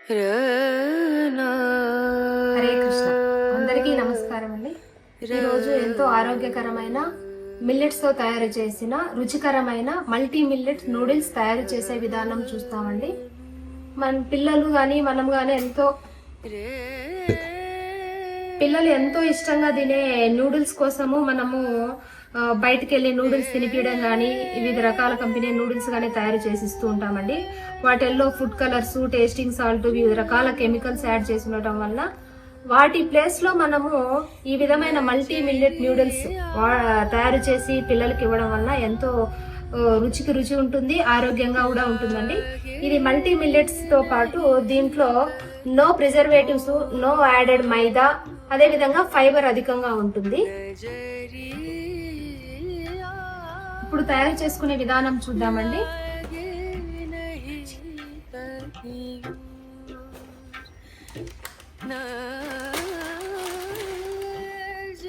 హరే కృష్ణ. అందరికీ నమస్కారం అండి. ఈరోజు ఎంతో ఆరోగ్యకరమైన మిల్లెట్స్ తో తయారు చేసిన రుచికరమైన మల్టీ మిల్లెట్ నూడిల్స్ తయారు చేసే విధానం చూస్తామండి. మన పిల్లలు కానీ మనం కానీ పిల్లలు ఎంతో ఇష్టంగా తినే నూడిల్స్ కోసము మనము బయటకు వెళ్ళి నూడిల్స్ తినిపించడం కానీ వివిధ రకాల కంపెనీ నూడిల్స్ కానీ తయారు చేసి ఇస్తూ ఉంటామండి. వాటిల్లో ఫుడ్ కలర్స్, టేస్టింగ్ సాల్ట్, వివిధ రకాల కెమికల్స్ యాడ్ చేసి ఉండటం వల్ల వాటి ప్లేస్ లో మనము ఈ విధమైన మల్టీ మిల్లెట్ నూడిల్స్ తయారు చేసి పిల్లలకి ఇవ్వడం వల్ల ఎంతో రుచికి రుచి ఉంటుంది, ఆరోగ్యంగా కూడా ఉంటుందండి. ఇది మల్టీ మిల్లెట్స్ తో పాటు దీంట్లో నో ప్రిజర్వేటివ్స్, నో యాడెడ్ మైదా, అదే విధంగా ఫైబర్ అధికంగా ఉంటుంది. ఇప్పుడు తయారు చేసుకునే విధానం చూద్దామండి.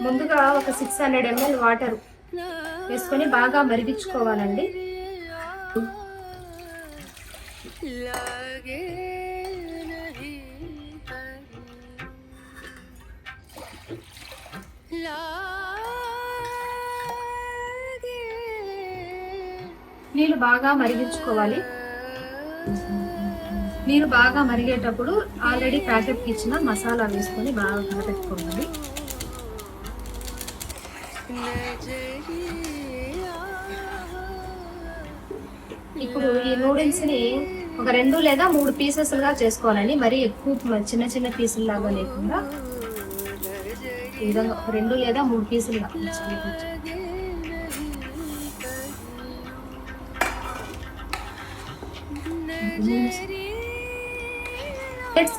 ముందుగా ఒక 600 ml వాటర్ వేసుకొని బాగా మరిగించుకోవాలండి. నీళ్ళు బాగా మరిగించుకోవాలి. నీరు బాగా మరిగేటప్పుడు ఆల్రెడీ ప్యాకెట్కి ఇచ్చిన మసాలా వేసుకొని బాగా కలపెట్టుకోవాలి. ఇప్పుడు ఈ నూడిల్స్ ని ఒక 2 లేదా 3 పీసెస్లుగా చేసుకోవాలండి. మరి ఎక్కువ చిన్న చిన్న పీసులు లాగా లేకుండా ఈ విధంగా 2 లేదా 3 పీసులుగా.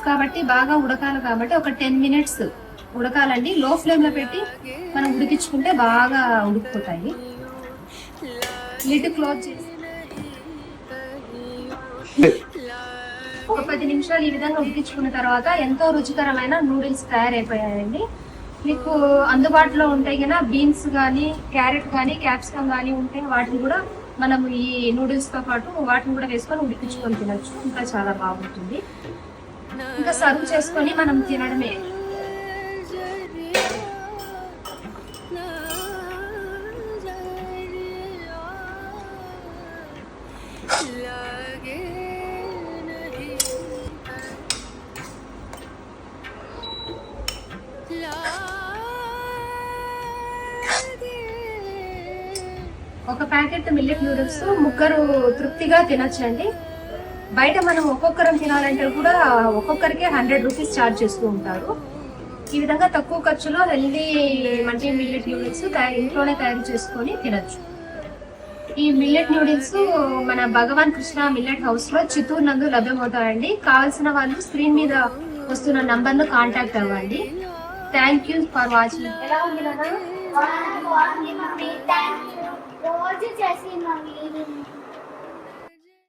కాబట్టి బాగా ఉడకాలి కాబట్టి ఒక 10 minutes ఉడకాలండి. లో ఫ్లేమ్ లో పెట్టి మనం ఉడికించుకుంటే బాగా ఉడికిపోతాయి. లిడ్ క్లోజ్ చేసి ఒక 10 నిమిషాలు ఈ విధంగా ఉడికించుకున్న తర్వాత ఎంతో రుచికరమైన నూడిల్స్ తయారైపోయాయండి. మీకు అందుబాటులో ఉంటాయి కదా బీన్స్ కానీ, క్యారెట్ కానీ, క్యాప్సికమ్ కానీ ఉంటే వాటిని కూడా మనం ఈ నూడిల్స్ తో పాటు వాటిని కూడా వేసుకొని ఉడికించుకొని తినచ్చు. ఇంకా చాలా బాగుంటుంది. ఇంకా సర్వ్ చేసుకొని మనం తినడమే. ఒక ప్యాకెట్ మిల్లెట్ నూడిల్స్ ముగ్గురు తృప్తిగా తినొచ్చండి. బయట మనం ఒక్కొక్కరం తినాలంటే కూడా ఒక్కొక్కరికి 100 రూపీస్ ఛార్జ్ చేస్తూ ఉంటారు. ఈ విధంగా తక్కువ ఖర్చులో హెల్దీ మల్టీ మిల్లెట్ నూడిల్స్ ఇంట్లోనే తయారు చేసుకొని తినచ్చు. ఈ మిల్లెట్ నూడిల్స్ మన భగవాన్ కృష్ణ మిల్లెట్ హౌస్ లో చిత్తూరు నందు లభ్యమవుతాయండి. కావాల్సిన వాళ్ళు స్క్రీన్ మీద వస్తున్న నంబర్ ను కాంటాక్ట్ అవ్వండి. Thank you for watching. ఎలా ఉంది నాన్న? రోజు చేసి